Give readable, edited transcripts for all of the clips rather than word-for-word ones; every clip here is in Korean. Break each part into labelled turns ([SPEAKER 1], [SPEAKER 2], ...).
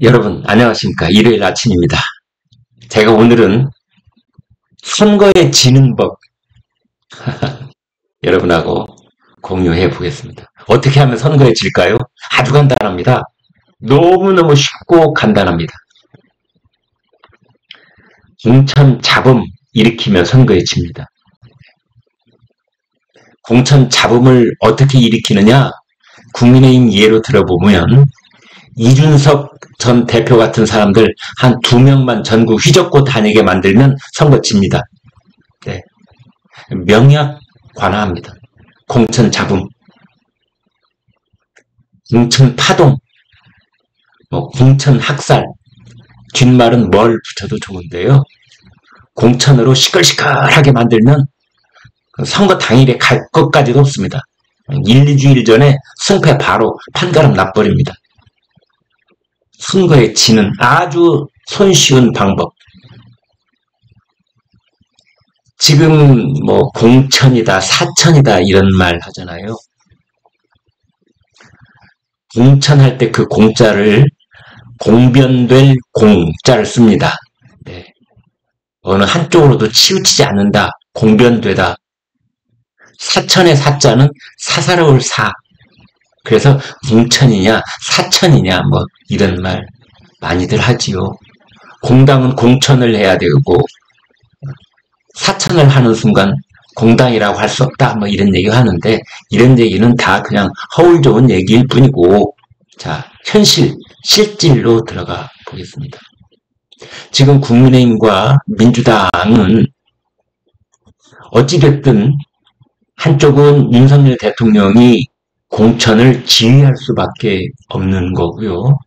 [SPEAKER 1] 여러분, 안녕하십니까. 일요일 아침입니다. 제가 오늘은 선거에 지는 법 여러분하고 공유해 보겠습니다. 어떻게 하면 선거에 질까요? 아주 간단합니다. 너무너무 쉽고 간단합니다. 공천 잡음 일으키면 선거에 집니다. 공천 잡음을 어떻게 일으키느냐? 국민의힘 예로 들어보면 이준석 전 대표 같은 사람들 한 2명만 전국 휘젓고 다니게 만들면 선거 집니다. 네. 명약 관화합니다. 공천 잡음, 공천 파동, 공천 학살, 뒷말은 뭘 붙여도 좋은데요. 공천으로 시끌시끌하게 만들면 선거 당일에 갈 것까지도 없습니다. 1, 2주일 전에 승패 바로 판가름 나버립니다. 선거에 지는 아주 손쉬운 방법. 지금 공천이다, 사천이다 이런 말 하잖아요. 공천할 때 그 공자를 공변될 공자를 씁니다. 네. 어느 한쪽으로도 치우치지 않는다. 공변되다. 사천의 사자는 사사로울 사. 그래서 공천이냐 사천이냐 이런 말 많이들 하지요. 공당은 공천을 해야 되고 사천을 하는 순간 공당이라고 할 수 없다 이런 얘기 하는데, 이런 얘기는 다 그냥 허울 좋은 얘기일 뿐이고, 자, 현실 실질로 들어가 보겠습니다. 지금 국민의힘과 민주당은 어찌됐든 한쪽은 윤석열 대통령이 공천을 지휘할 수밖에 없는 거고요.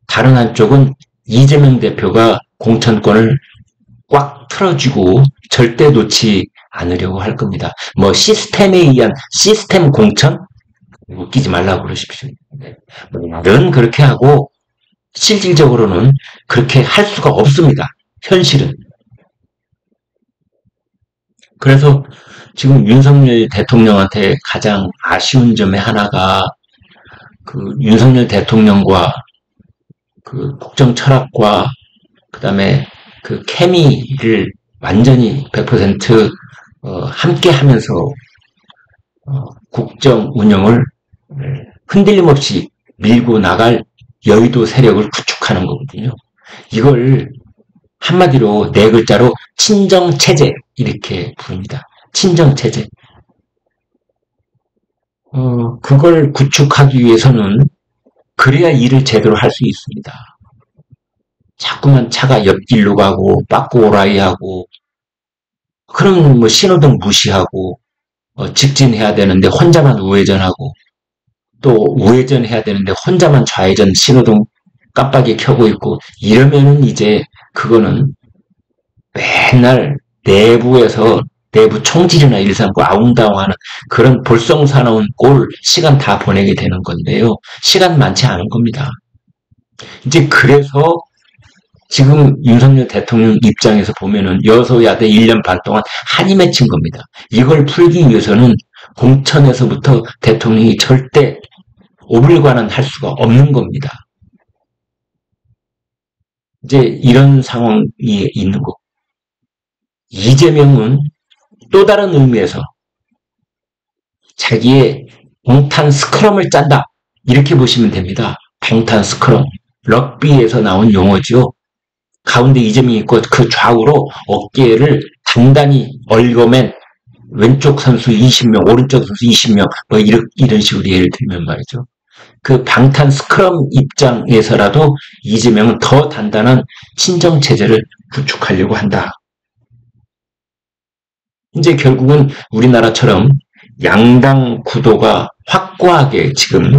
[SPEAKER 1] 다른 한쪽은 이재명 대표가 공천권을 꽉 틀어주고 절대 놓지 않으려고 할 겁니다. 시스템에 의한 시스템 공천? 웃기지 말라고 그러십시오. 말은 그렇게 하고 실질적으로는 그렇게 할 수가 없습니다. 현실은. 그래서 지금 윤석열 대통령한테 가장 아쉬운 점의 하나가 윤석열 대통령과 국정 철학과 그다음에 케미를 완전히 100% 함께 하면서 국정 운영을 흔들림 없이 밀고 나갈 여의도 세력을 구축하는 거거든요. 이걸 한마디로 4글자로 친정체제 이렇게 부릅니다. 친정체제. 그걸 구축하기 위해서는 그래야 일을 제대로 할 수 있습니다. 자꾸만 차가 옆길로 가고 빠꾸 오라이 하고, 그럼 신호등 무시하고, 직진해야 되는데 혼자만 우회전하고, 또 우회전해야 되는데 혼자만 좌회전 신호등 깜빡이 켜고 있고, 이러면은 이제 그거는 맨날 내부에서 내부 총질이나 일삼고 아웅다웅하는 그런 볼썽사나운 꼴 시간 다 보내게 되는 건데요. 시간 많지 않은 겁니다. 이제 그래서 지금 윤석열 대통령 입장에서 보면은 여소야대 1년 반 동안 한이 맺힌 겁니다. 이걸 풀기 위해서는 공천에서부터 대통령이 절대 오물관은 할 수가 없는 겁니다. 이제 이런 상황이 있는 거. 이재명은 또 다른 의미에서 자기의 방탄 스크럼을 짠다. 이렇게 보시면 됩니다. 방탄 스크럼. 럭비에서 나온 용어죠. 가운데 이재명이 있고 그 좌우로 어깨를 단단히 얽어맨 왼쪽 선수 20명, 오른쪽 선수 20명, 이런 식으로 예를 들면 말이죠. 그 방탄 스크럼 입장에서라도 이재명은 더 단단한 친정체제를 구축하려고 한다. 이제 결국은 우리나라처럼 양당 구도가 확고하게 지금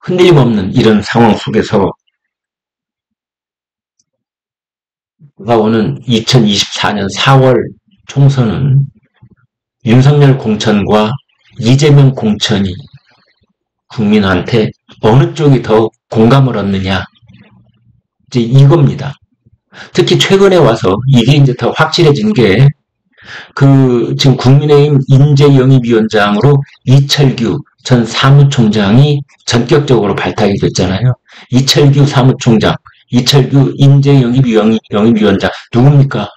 [SPEAKER 1] 흔들림 없는 이런 상황 속에서 다가오는 2024년 4월 총선은 윤석열 공천과 이재명 공천이 국민한테 어느 쪽이 더 공감을 얻느냐, 이제 이겁니다. 특히 최근에 와서 이게 이제 더 확실해진 게 지금 국민의힘 인재영입위원장으로 이철규 전 사무총장이 전격적으로 발탁이 됐잖아요. 이철규 사무총장, 이철규 인재영입위원장 누굽니까?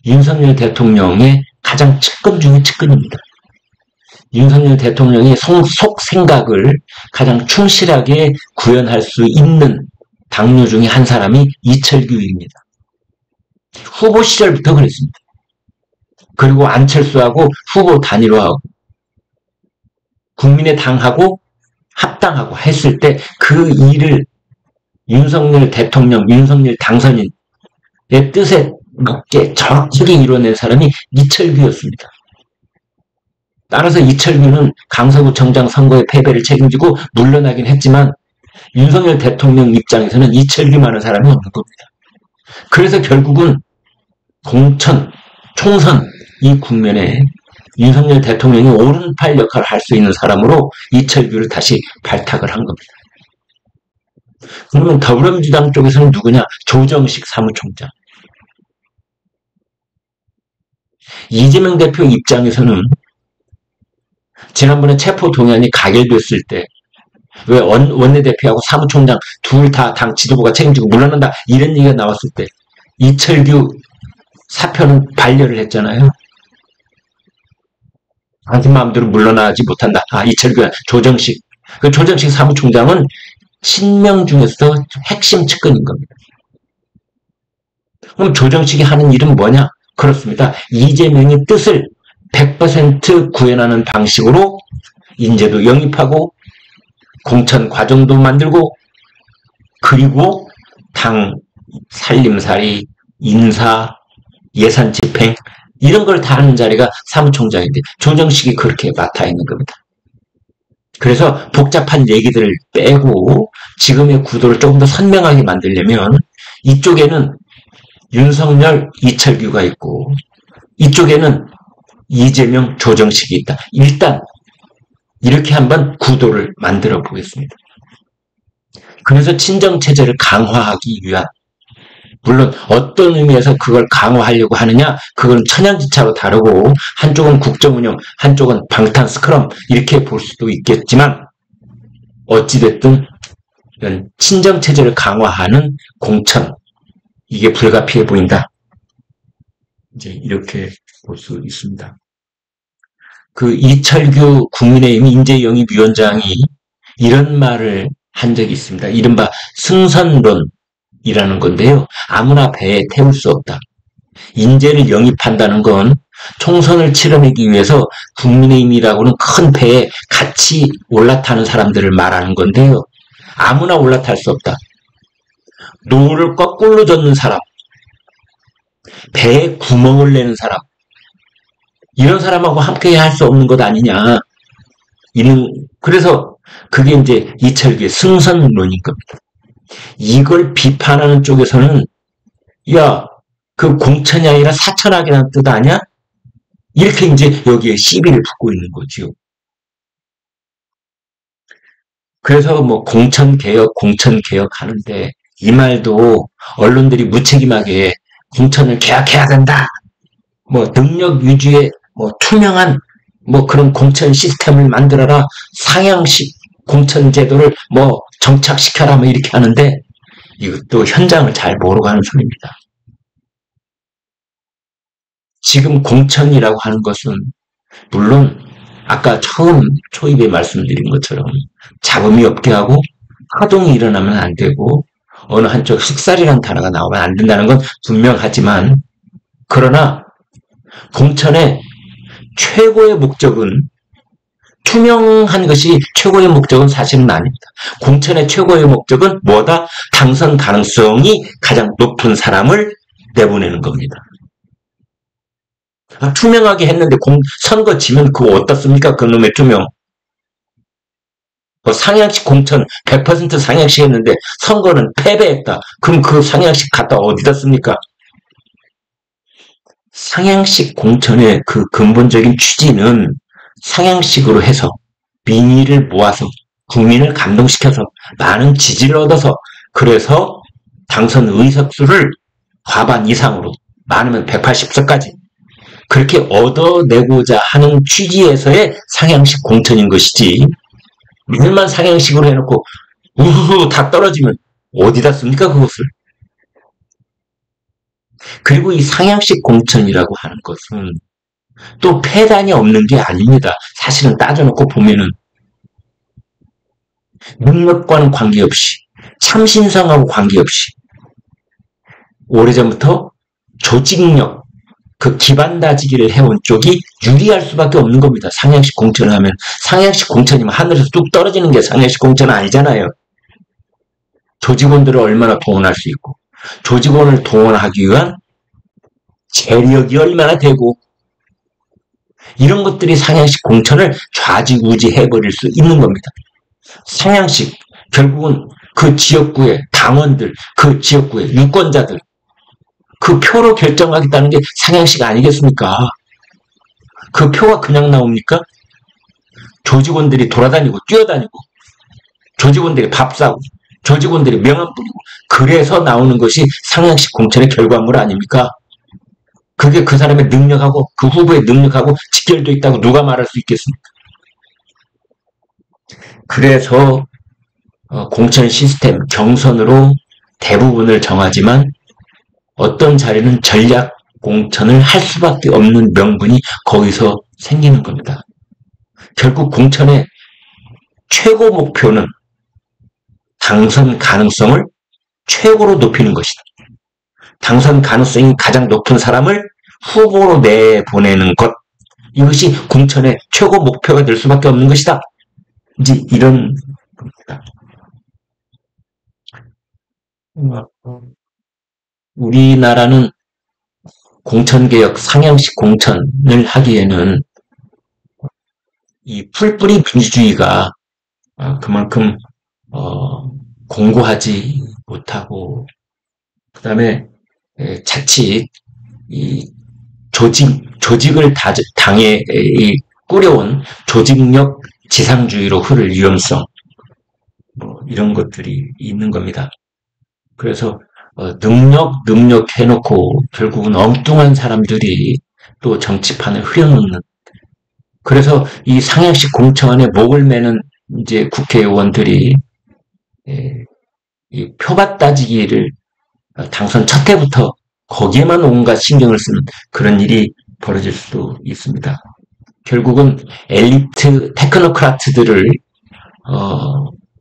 [SPEAKER 1] 윤석열 대통령의 가장 측근 중의 측근입니다. 윤석열 대통령의 속 생각을 가장 충실하게 구현할 수 있는 당뇨 중에 한 사람이 이철규입니다. 후보 시절부터 그랬습니다. 그리고 안철수하고 후보 단일화하고 국민의당하고 합당하고 했을 때 그 일을 윤석열 대통령, 윤석열 당선인의 뜻에 맞게 정확하게 이뤄낸 사람이 이철규였습니다. 따라서 이철규는 강서구청장 선거의 패배를 책임지고 물러나긴 했지만 윤석열 대통령 입장에서는 이철규만한 사람이 없는 겁니다. 그래서 결국은 공천, 총선 이 국면에 윤석열 대통령이 오른팔 역할을 할 수 있는 사람으로 이철규를 다시 발탁을 한 겁니다. 그러면 더불어민주당 쪽에서는 누구냐? 조정식 사무총장. 이재명 대표 입장에서는 지난번에 체포동의안이 가결됐을 때 왜 원내대표하고 사무총장 둘 다 당 지도부가 책임지고 물러난다 이런 얘기가 나왔을 때 이철규 사표는 반려를 했잖아요. 당신 마음대로 물러나지 못한다. 이철규, 조정식. 그 조정식 사무총장은 친명 중에서 핵심 측근인 겁니다. 그럼 조정식이 하는 일은 뭐냐? 그렇습니다. 이재명의 뜻을 100% 구현하는 방식으로 인재도 영입하고 공천 과정도 만들고 그리고 당 살림살이, 인사, 예산 집행 이런 걸 다 하는 자리가 사무총장인데 조정식이 그렇게 맡아 있는 겁니다. 그래서 복잡한 얘기들을 빼고 지금의 구도를 조금 더 선명하게 만들려면 이쪽에는 윤석열, 이철규가 있고 이쪽에는 이재명, 조정식이 있다. 일단 이렇게 한번 구도를 만들어 보겠습니다. 그래서 친정체제를 강화하기 위한 물론 어떤 의미에서 그걸 강화하려고 하느냐 그건 천양지차로 다르고 한쪽은 국정운영, 한쪽은 방탄 스크럼 이렇게 볼 수도 있겠지만 어찌됐든 이런 친정체제를 강화하는 공천 이게 불가피해 보인다. 이제 이렇게 볼 수 있습니다. 그 이철규 국민의힘 인재영입위원장이 이런 말을 한 적이 있습니다. 이른바 승선론이라는 건데요. 아무나 배에 태울 수 없다. 인재를 영입한다는 건 총선을 치러내기 위해서 국민의힘이라고는 큰 배에 같이 올라타는 사람들을 말하는 건데요. 아무나 올라탈 수 없다. 노를 거꾸로 젓는 사람, 배에 구멍을 내는 사람, 이런 사람하고 함께 할 수 없는 것 아니냐. 그래서 그게 이제 이철규의 승선론인 겁니다. 이걸 비판하는 쪽에서는 야, 그 공천이 아니라 사천하기라는 뜻 아니야? 이렇게 이제 여기에 시비를 붙고 있는 거지요. 그래서 뭐 공천개혁 하는데 이 말도 언론들이 무책임하게 공천을 개혁해야 된다. 뭐 능력 유지에 뭐 투명한 뭐 그런 공천 시스템을 만들어라. 상향식 공천 제도를 뭐 정착시켜라. 뭐 이렇게 하는데 이것도 현장을 잘 모르고 하는 소리입니다. 지금 공천이라고 하는 것은 물론 아까 처음 초입에 말씀드린 것처럼 잡음이 없게 하고 파동이 일어나면 안 되고 어느 한쪽 흑살이라는 단어가 나오면 안 된다는 건 분명하지만 그러나 공천의 최고의 목적은 투명한 것이 최고의 목적은 사실은 아닙니다. 공천의 최고의 목적은 뭐다? 당선 가능성이 가장 높은 사람을 내보내는 겁니다. 투명하게 했는데 선거 지면 그거 어떻습니까? 그놈의 투명. 상향식 공천 100% 상향식 했는데 선거는 패배했다. 그럼 그 상향식 갖다 어디다 씁니까? 상향식 공천의 그 근본적인 취지는 상향식으로 해서 민의를 모아서 국민을 감동시켜서 많은 지지를 얻어서 그래서 당선 의석수를 과반 이상으로 많으면 180석까지 그렇게 얻어내고자 하는 취지에서의 상향식 공천인 것이지 일만 상향식으로 해놓고 우수수 다 떨어지면 어디다 씁니까, 그것을? 그리고 이 상향식 공천이라고 하는 것은 또 폐단이 없는 게 아닙니다. 사실은 따져놓고 보면은 능력과는 관계없이 참신성하고 관계없이 오래전부터 조직력, 그 기반 다지기를 해온 쪽이 유리할 수밖에 없는 겁니다. 상향식 공천을 하면. 상향식 공천이면 하늘에서 뚝 떨어지는 게 상향식 공천은 아니잖아요. 조직원들을 얼마나 동원할 수 있고, 조직원을 동원하기 위한 재력이 얼마나 되고, 이런 것들이 상향식 공천을 좌지우지해버릴 수 있는 겁니다. 상향식, 결국은 그 지역구의 당원들, 그 지역구의 유권자들, 그 표로 결정하겠다는 게 상향식 아니겠습니까? 그 표가 그냥 나옵니까? 조직원들이 돌아다니고 뛰어다니고, 조직원들이 밥 사고, 조직원들이 명함 뿌리고, 그래서 나오는 것이 상향식 공천의 결과물 아닙니까? 그게 그 사람의 능력하고 그 후보의 능력하고 직결되어 있다고 누가 말할 수 있겠습니까? 그래서 공천 시스템, 경선으로 대부분을 정하지만 어떤 자리는 전략 공천을 할 수밖에 없는 명분이 거기서 생기는 겁니다. 결국 공천의 최고 목표는 당선 가능성을 최고로 높이는 것이다. 당선 가능성이 가장 높은 사람을 후보로 내보내는 것. 이것이 공천의 최고 목표가 될 수밖에 없는 것이다. 이제 이런 겁니다. 우리나라는 공천개혁, 상향식 공천을 하기에는 이 풀뿌리 민주주의가 그만큼 공고하지 못하고, 그 다음에 자칫 이 조직을 당에 꾸려온 조직력 지상주의로 흐를 위험성, 이런 것들이 있는 겁니다. 그래서 능력 해놓고 결국은 엉뚱한 사람들이 또 정치판을 흐려놓는. 그래서 이 상향식 공천에 목을 매는 이제 국회의원들이 이 표밭 따지기를 당선 첫 해부터 거기에만 온갖 신경을 쓰는 그런 일이 벌어질 수도 있습니다. 결국은 엘리트 테크노크라트들을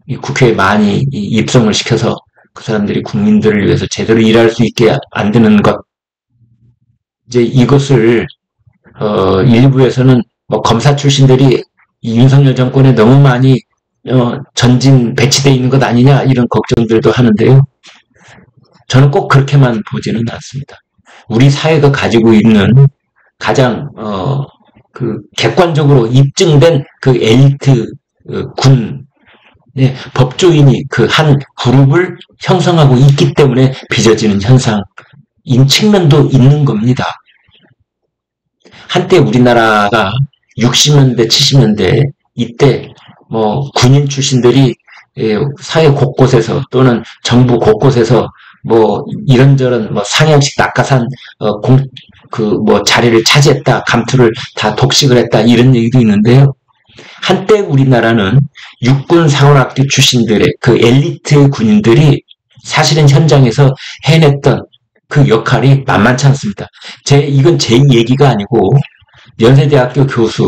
[SPEAKER 1] 이 국회에 많이 입성을 시켜서 그 사람들이 국민들을 위해서 제대로 일할 수 있게 만드는 것. 이제 이것을 일부에서는 검사 출신들이 이 윤석열 정권에 너무 많이 전진 배치되어 있는 것 아니냐, 이런 걱정들도 하는데요. 저는 꼭 그렇게만 보지는 않습니다. 우리 사회가 가지고 있는 가장 그 객관적으로 입증된 그 엘리트 군 법조인이 그 한 그룹을 형성하고 있기 때문에 빚어지는 현상인 측면도 있는 겁니다. 한때 우리나라가 60년대, 70년대 이때 군인 출신들이 사회 곳곳에서 또는 정부 곳곳에서 이런저런 상향식 낙하산 자리를 차지했다, 감투를 다 독식을 했다, 이런 얘기도 있는데요. 한때 우리나라는 육군 사관학교 출신들의 그 엘리트 군인들이 사실은 현장에서 해냈던 그 역할이 만만치 않습니다. 이건 제 얘기가 아니고 연세대학교 교수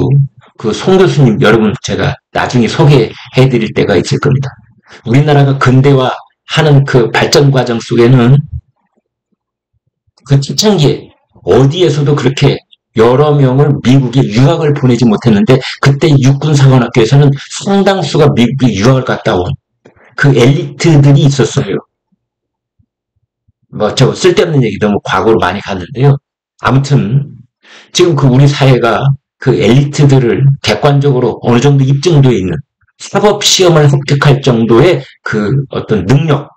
[SPEAKER 1] 그 송 교수님, 여러분 제가 나중에 소개해드릴 때가 있을 겁니다. 우리나라가 근대화하는 그 발전 과정 속에는 그 초창기에 어디에서도 그렇게 여러 명을 미국에 유학을 보내지 못했는데, 그때 육군사관학교에서는 상당수가 미국에 유학을 갔다 온 그 엘리트들이 있었어요. 저 쓸데없는 얘기 너무 과거로 많이 갔는데요. 아무튼 지금 그 우리 사회가 그 엘리트들을 객관적으로 어느 정도 입증되어 있는 사법 시험을 합격할 정도의 그 어떤 능력,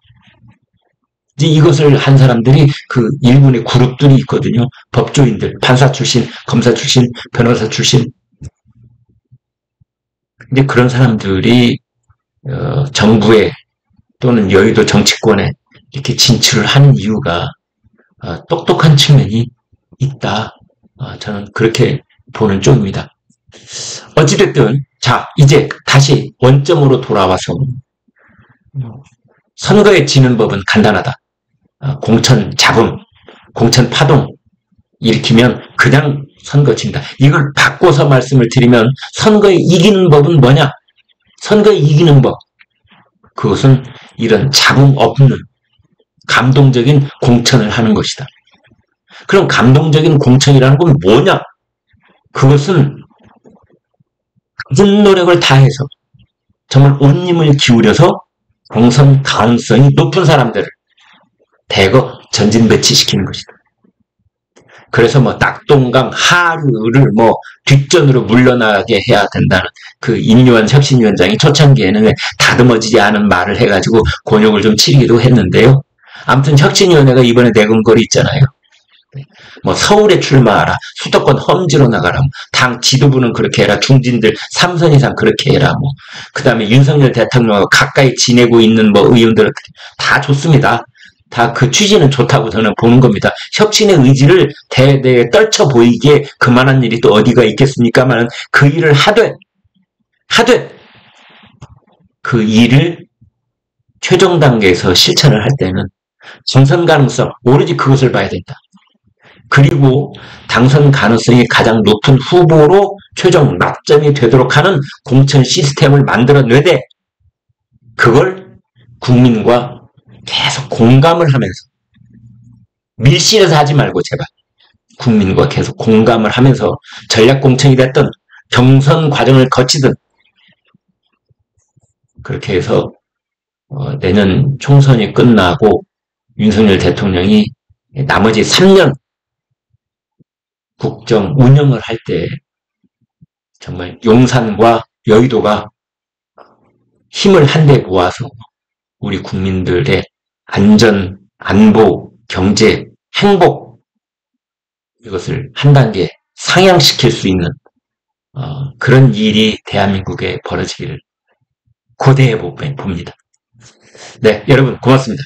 [SPEAKER 1] 이것을 한 사람들이 그 일군의 그룹들이 있거든요. 법조인들, 판사 출신, 검사 출신, 변호사 출신. 이제 그런 사람들이 정부에 또는 여의도 정치권에 이렇게 진출을 하는 이유가 똑똑한 측면이 있다. 저는 그렇게 보는 쪽입니다. 어찌됐든 자, 이제 다시 원점으로 돌아와서 선거에 지는 법은 간단하다. 공천 잡음, 공천 파동 일으키면 그냥 선거 진다. 이걸 바꿔서 말씀을 드리면 선거에 이기는 법은 뭐냐? 선거에 이기는 법. 그것은 이런 잡음 없는 감동적인 공천을 하는 것이다. 그럼 감동적인 공천이라는 건 뭐냐? 그것은 모든 노력을 다해서 정말 온 힘을 기울여서 당선 가능성이 높은 사람들을 대거 전진 배치시키는 것이다. 그래서 뭐 낙동강 하류를 뭐 뒷전으로 물러나게 해야 된다는 그 인요한 혁신위원장이 초창기에는 다듬어지지 않은 말을 해가지고 곤욕을 좀 치르기도 했는데요. 아무튼 혁신위원회가 이번에 내건 거리 있잖아요. 뭐 서울에 출마하라, 수도권 험지로 나가라, 당 지도부는 그렇게 해라, 중진들 3선 이상 그렇게 해라, 뭐 그다음에 윤석열 대통령하고 가까이 지내고 있는 뭐 의원들 다 좋습니다. 다 그 취지는 좋다고 저는 보는 겁니다. 혁신의 의지를 대대에 떨쳐 보이게 그만한 일이 또 어디가 있겠습니까만은 그 일을 하되 그 일을 최종 단계에서 실천을 할 때는 당선 가능성 오로지 그것을 봐야 된다. 그리고 당선 가능성이 가장 높은 후보로 최종 낙점이 되도록 하는 공천 시스템을 만들어내되 그걸 국민과 계속 공감을 하면서 밀실에서 하지 말고 제발 국민과 계속 공감을 하면서 전략공천이 됐든 경선 과정을 거치든 그렇게 해서 내년 총선이 끝나고 윤석열 대통령이 나머지 3년 국정 운영을 할 때 정말 용산과 여의도가 힘을 한데 모아서 우리 국민들의 안전, 안보, 경제, 행복 이것을 한 단계 상향시킬 수 있는 그런 일이 대한민국에 벌어지기를 고대해 봅니다. 네, 여러분 고맙습니다.